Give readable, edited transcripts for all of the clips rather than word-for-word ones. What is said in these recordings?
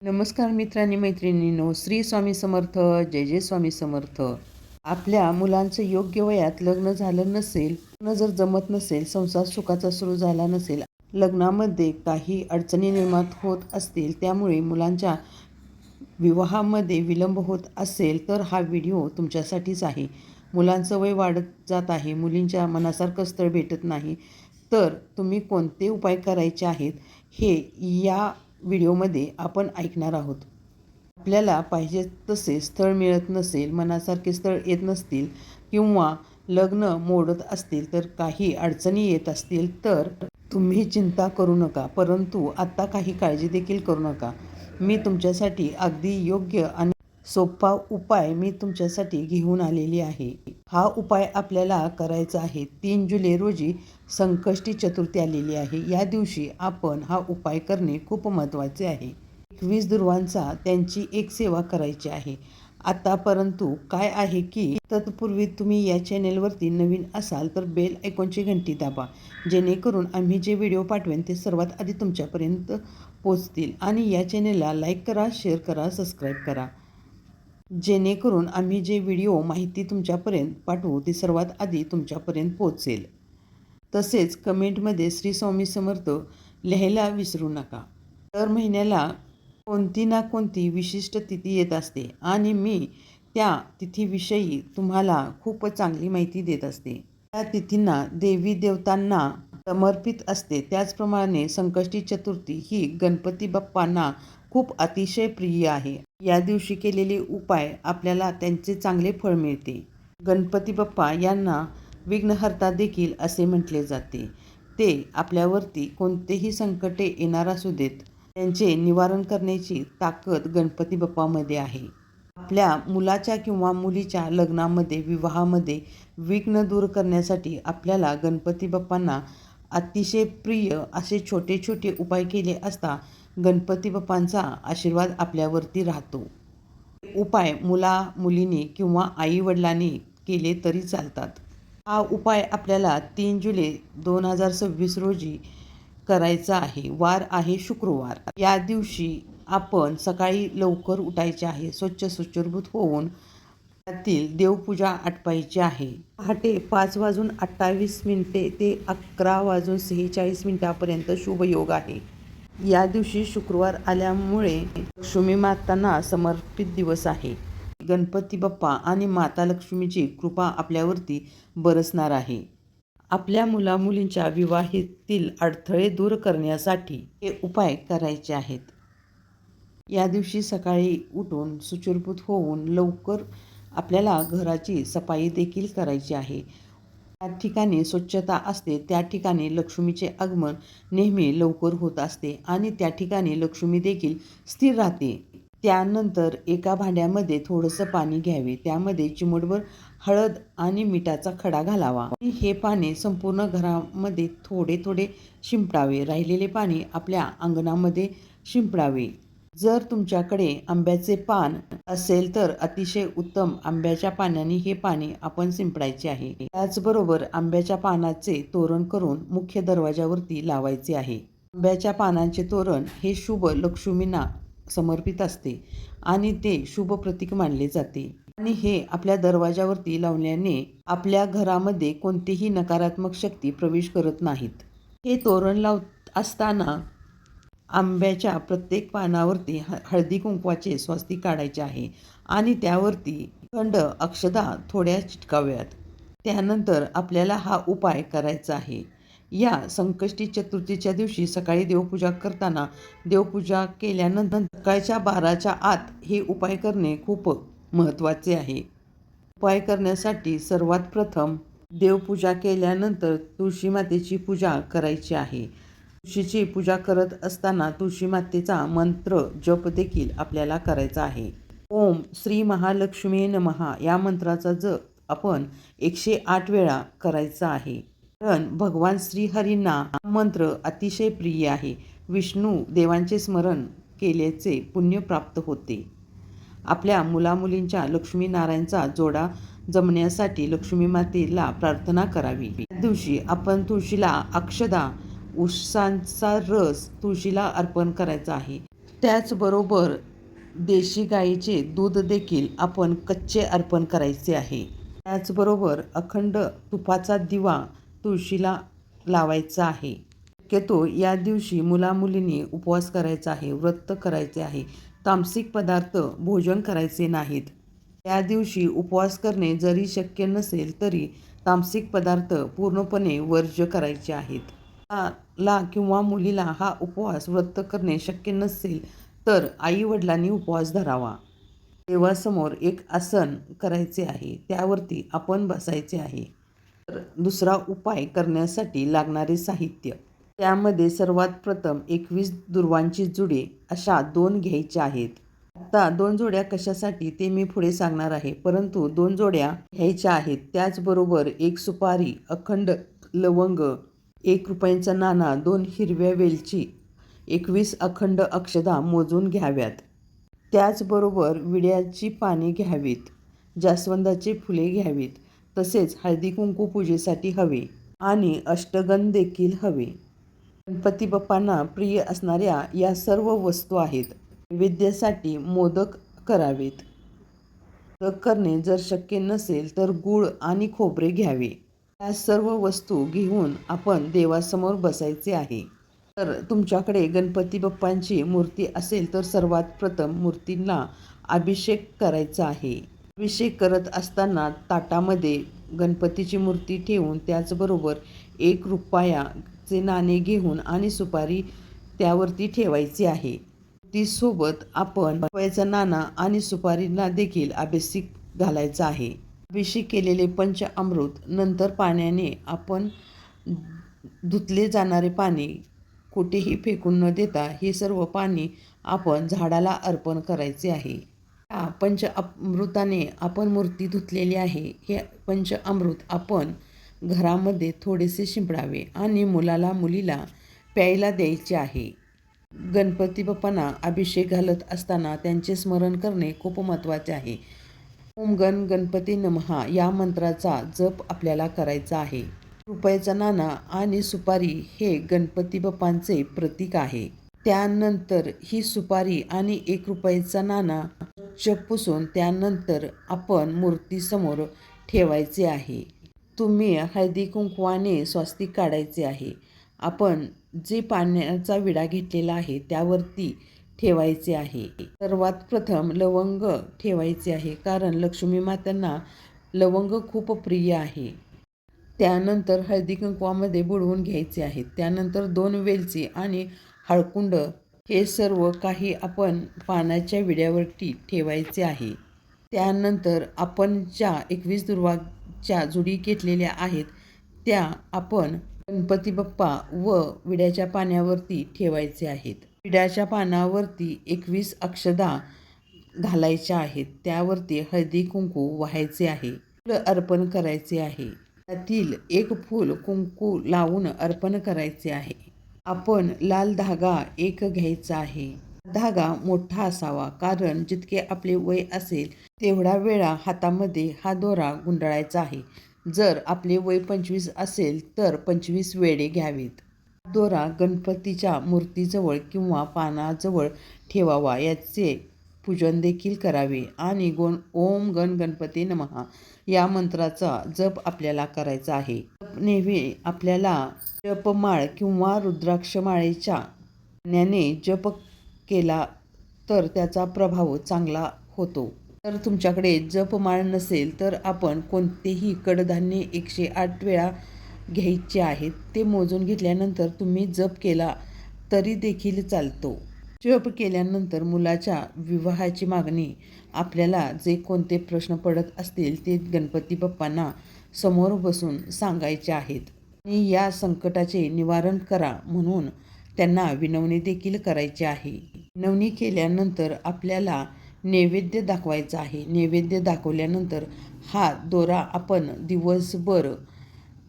नमस्कार मित्रांनी मैत्रिणींनो, श्री स्वामी समर्थ. जय जय स्वामी समर्थ. आपल्या मुलांचं योग्य वयात लग्न झालं नसेल, लग्न जर जमत नसेल, संसार सुखाचा सुरू झाला नसेल, लग्नामध्ये काही अडचणी निर्माण होत असतील, त्यामुळे मुलांच्या विवाहामध्ये विलंब होत असेल तर हा व्हिडिओ तुमच्यासाठीच आहे. मुलांचं वय वाढत जात आहे, मुलींच्या मनासारखं स्थळ भेटत नाही, तर तुम्ही कोणते उपाय करायचे आहेत हे या व्हिडिओमध्ये आपण ऐकणार आहोत. आपल्याला पाहिजे तसे स्थळ मिळत नसेल, मनासारखे स्थळ येत नसतील किंवा लग्न मोडत असतील, तर काही अडचणी येत असतील तर तुम्ही चिंता करू नका, परंतु आत्ता काही काळजी देखील करू नका. मी तुमच्यासाठी अगदी योग्य आणि सोपा उपाय मी तुमच्यासाठी घेऊन आलेली आहे. हा उपाय आपल्याला करायचा आहे. 3 जुलै रोजी संकष्टी चतुर्थी आलेली आहे. या दिवशी आपण हा उपाय करणे खूप महत्त्वाचे आहे. 21 दुर्वांचा त्यांची एक सेवा करायची आहे. आता परंतु काय आहे की तत्पूर्वी तुम्ही या चॅनेलवरती नवीन असाल तर बेल आयकॉनची घंटी दाबा, जेणेकरून आम्ही जे व्हिडिओ पाठवेन ते सर्वात आधी तुमच्यापर्यंत पोचतील. आणि या चॅनेलला लाईक करा, शेअर करा, सबस्क्राईब करा, जेणेकरून आम्ही जे व्हिडिओ माहिती तुमच्यापर्यंत पाठवू ते सर्वात आधी तुमच्यापर्यंत पोहोचेल. तसेच कमेंटमध्ये श्री स्वामी समर्थ लिहायला विसरू नका. दर महिन्याला कोणती ना कोणती विशिष्ट तिथी येत असते आणि मी त्या तिथीविषयी तुम्हाला खूप चांगली माहिती देत असते. त्या तिथींना देवी देवतांना समर्पित असते. त्याचप्रमाणे संकष्टी चतुर्थी ही गणपती बाप्पांना खूप अतिशय प्रिय आहे. या दिवशी केलेले उपाय आपल्याला त्यांचे चांगले फळ मिळते. गणपती बाप्पा यांना विघ्नहर्ता देखील असे म्हटले जाते. ते आपल्यावरती कोणतेही संकटे येणार असू देत, त्यांचे निवारण करण्याची ताकद गणपती बाप्पामध्ये आहे. आपल्या मुलाच्या किंवा मुलीच्या लग्नामध्ये, विवाहामध्ये विघ्न दूर करण्यासाठी आपल्याला गणपती बाप्पांना अतिशय प्रिय असे छोटे छोटे उपाय केले असता गणपती बाप्पांचा आशीर्वाद आपल्यावरती राहतो. उपाय मुला मुलीने किंवा आई वडिलांनी केले तरी चालतात. हा उपाय आपल्याला 3 जुलै 2026 रोजी करायचा आहे. वार आहे शुक्रवार. या दिवशी आपण सकाळी लवकर उठायचे आहे. स्वच्छ सुशुभूत होऊन त्यातील देवपूजा आटपायची आहे. पहाटे 5:28 ते 11:46 शुभयोग आहे. या दिवशी शुक्रवार आल्यामुळे लक्ष्मी मातांना समर्पित दिवस आहे. गणपती बाप्पा आणि माता लक्ष्मीची कृपा आपल्यावरती बरसणार आहे. आपल्या मुलामुलींच्या विवाहातील अडथळे दूर करण्यासाठी हे उपाय करायचे आहेत. या दिवशी सकाळी उठून सुशुभूत होऊन लवकर आपल्याला घराची सफाई देखील करायची आहे. त्या ठिकाणी स्वच्छता असते, त्या ठिकाणी लक्ष्मीचे आगमन नेहमी लवकर होत असते आणि त्या ठिकाणी लक्ष्मी देखील स्थिर राहते. त्यानंतर एका भांड्यामध्ये थोडंसं पाणी घ्यावे, त्यामध्ये चिमूटभर हळद आणि मिठाचा खडा घालावा आणि हे पाणी संपूर्ण घरामध्ये थोडे थोडे शिंपडावे. राहिलेले पाणी आपल्या अंगणामध्ये शिंपडावे. जर तुमच्याकडे आंब्याचे पान असेल तर अतिशय उत्तम. आंब्याच्या पाण्याने हे पाणी आपण शिंपडायचे आहे. त्याचबरोबर आंब्याच्या पानाचे तोरण करून मुख्य दरवाजावरती लावायचे आहे. आंब्याच्या पानांचे तोरण हे शुभ लक्ष्मींना समर्पित असते आणि ते शुभ प्रतीक मानले जाते आणि हे आपल्या दरवाजावरती लावल्याने आपल्या घरामध्ये कोणतीही नकारात्मक शक्ती प्रवेश करत नाहीत. हे तोरण लावत असताना आंब्याच्या प्रत्येक पानावरती हळदी कुंकवाचे स्वस्तिक काढायचे आहे आणि त्यावरती खंड अक्षदा थोड्या चिटकाव्यात. त्यानंतर आपल्याला हा उपाय करायचा आहे. या संकष्टी चतुर्थीच्या दिवशी सकाळी देवपूजा करताना, देवपूजा केल्यानंतर सकाळच्या 12च्या आत हे उपाय करणे खूप महत्त्वाचे आहे. उपाय करण्यासाठी सर्वात प्रथम देवपूजा केल्यानंतर तुळशी मातेची पूजा करायची आहे. तुळशीची पूजा करत असताना तुळशी मातेचा मंत्र जप देखील आपल्याला करायचा आहे. ओम श्री महालक्ष्मी नमः या मंत्राचा जप आपण 108 वेळा करायचा आहे. कारण भगवान श्रीहरींना हा मंत्र अतिशय प्रिय आहे. विष्णू देवांचे स्मरण केल्याचे पुण्य प्राप्त होते. आपल्या मुलामुलींच्या लक्ष्मीनारायणचा जोडा जमण्यासाठी लक्ष्मी मातेला प्रार्थना करावी. या दिवशी आपण तुळशीला अक्षदा, उसाचा रस तुळशीला अर्पण करायचा आहे. त्याचबरोबर देशी गाईचे दूध देखील आपण कच्चे अर्पण करायचे आहे. त्याचबरोबर अखंड तुपाचा दिवा तुळशीला लावायचा आहे. शक्यतो या दिवशी मुलामुलींनी उपवास करायचा आहे, व्रत करायचे आहे. तामसिक पदार्थ भोजन करायचे नाहीत. या दिवशी उपवास करणे जरी शक्य नसेल तरी तामसिक पदार्थ पूर्णपणे वर्ज्य करायचे आहेत. ला किंवा मुलीला हा उपवास व्रत करणे शक्य नसेल तर आई-वडिलांनी उपवास धरावा. देवासमोर एक आसन करायचे आहे, त्यावरती आपण बसायचे आहे. तर दुसरा उपाय करण्यासाठी लागणारे साहित्य, त्यामध्ये सर्वात प्रथम 21 दुर्वांची जुडे अशा 2 घ्यायच्या आहेत. आता 2 जोड्या कशासाठी ते मी पुढे सांगणार आहे, परंतु 2 जोड्या घ्यायच्या आहेत. त्याचबरोबर 1 सुपारी, अखंड लवंग, ₹1 नाणा, 2 हिरव्या वेलची, 21 अखंड अक्षता मोजून घ्याव्यात. त्याचबरोबर विड्याची पाने घ्यावीत, जास्वंदाची फुले घ्यावीत, तसेच हळदी-कुंकू पूजेसाठी हवे आणि अष्टगंध देखील हवे. गणपती बाप्पांना प्रिय असणाऱ्या या सर्व वस्तू आहेत. नैवेद्यासाठी मोदक करावेत. मोदक करणे जर शक्य नसेल तर गूळ आणि खोबरे घ्यावे. या सर्व वस्तू घेऊन आपण देवासमोर बसायचे आहे. तर तुमच्याकडे गणपती बाप्पांची मूर्ती असेल तर सर्वात प्रथम मूर्तीला अभिषेक करायचा आहे. अभिषेक करत असताना ताटामध्ये गणपतीची मूर्ती ठेवून त्याचबरोबर ₹1चे नाणे घेऊन आणि सुपारी त्यावरती ठेवायची आहे. मूर्तीसोबत आपण ₹1चा नाणा आणि सुपारीला देखील अभिषेक घालायचा आहे. अभिषेक केलेले पंचामृत नंतर पाण्याने आपण धुतले जाणारे पाणी कुठेही फेकून न देता हे सर्व पाणी आपण झाडाला अर्पण करायचे आहे. या पंचामृताने आपण मूर्ती धुतलेली आहे. हे पंचामृत आपण घरामध्ये थोडेसे शिंपडावे आणि मुलाला मुलीला प्यायला द्यायचे आहे. गणपती बाप्पांना अभिषेक घालत असताना त्यांचे स्मरण करणे खूप महत्त्वाचे आहे. ओम गण गणपती नमः या मंत्राचा जप आपल्याला करायचा आहे. ₹1चा नाणा आणि सुपारी हे गणपती बाप्पांचे प्रतीक आहे. त्यानंतर ही सुपारी आणि ₹1चा नाणा स्वच्छ पुसून त्यानंतर आपण मूर्तीसमोर ठेवायचे आहे. तुम्ही हळदी-कुंकवाने स्वस्तिक काढायचे आहे. आपण जे पाण्याचा विडा घेतलेला आहे त्यावरती ठेवायचे आहे. सर्वात प्रथम लवंग ठेवायचे आहे, कारण लक्ष्मी मातांना लवंग खूप प्रिय आहे. त्यानंतर हळदी-कुंकवामध्ये बुडवून घ्यायचे आहेत. त्यानंतर 2 वेलची आणि हळकुंड हे सर्व काही आपण पानाच्या विड्यावरती ठेवायचे आहे. त्यानंतर आपण ज्या 21 दुर्वांच्या जुडी घेतलेल्या आहेत त्या आपण गणपती बाप्पा व विड्याच्या पानावरती ठेवायचे आहेत. विड्याच्या पानावरती 21 अक्षता घालायच्या आहेत. त्यावरती हळदी-कुंकू वाहायचे आहे. फुलं अर्पण करायचे आहे. त्यातील 1 फूल कुंकू लावून अर्पण करायचे आहे. आपण लाल धागा 1 घ्यायचा आहे. धागा मोठा असावा, कारण जितके आपले वय असेल तेवढा वेळा हातामध्ये हा दोरा गुंडाळायचा आहे. जर आपले वय 25 असेल तर 25 वेढे घ्यावेत. दोरा गणपतीच्या मूर्तीजवळ किंवा पानाजवळ ठेवावा. याचे पूजन देखील करावे आणि ओम गण गणपती नमः या मंत्राचा जप आपल्याला करायचा आहे. नेहमी आपल्याला जपमाळ किंवा रुद्राक्षमाळेच्या पाण्याने जप केला तर त्याचा प्रभाव चांगला होतो. तर तुमच्याकडे जपमाळ नसेल तर आपण कोणतेही कडधान्य 108 वेळा घ्यायचे आहेत. ते मोजून घेतल्यानंतर तुम्ही जप केला तरी देखील चालतो. जप केल्यानंतर मुलाच्या विवाहाची मागणी, आपल्याला जे कोणते प्रश्न पडत असतील ते गणपती बाप्पांना समोर बसून सांगायचे आहेत आणि या संकटाचे निवारण करा म्हणून त्यांना विनवणी देखील करायची आहे. विनवणी केल्यानंतर आपल्याला नैवेद्य दाखवायचा आहे. नैवेद्य दाखवल्यानंतर हा दोरा आपण दिवसभर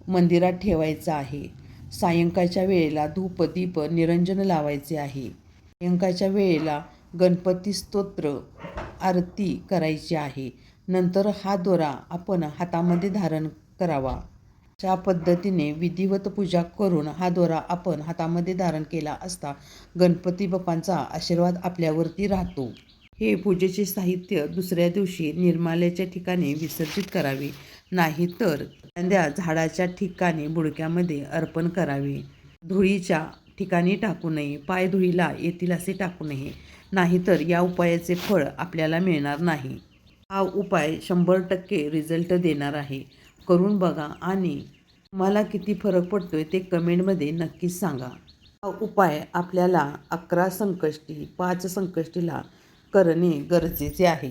मंदिरात ठेवायचा आहे. सायंकाळच्या वेळेला धूप, दीप, निरंजन लावायचे आहे. सायंकाळच्या वेळेला गणपती स्तोत्र आरती करायची आहे. नंतर हा दोरा आपण हातामध्ये धारण करावा. अशा पद्धतीने विधिवत पूजा करून हा दोरा आपण हातामध्ये धारण केला असता गणपती बाप्पांचा आशीर्वाद आपल्यावरती राहतो. हे पूजेचे साहित्य दुसऱ्या दिवशी निर्माल्याच्या ठिकाणी विसर्जित करावे, नाहीतर एखाद्या झाडाच्या ठिकाणी बुडक्यामध्ये अर्पण करावे. धुळीच्या ठिकाणी टाकू नये, पाय धुळीला येतील असे टाकू नये, नाहीतर या उपायाचे फळ आपल्याला मिळणार नाही. हा उपाय 100% रिझल्ट देणार आहे. करून बघा आणि तुम्हाला किती फरक पडतोय ते कमेंटमध्ये नक्कीच सांगा. हा उपाय आपल्याला 11 संकष्टी 5 संकष्टीला करणे गरजेचे आहे.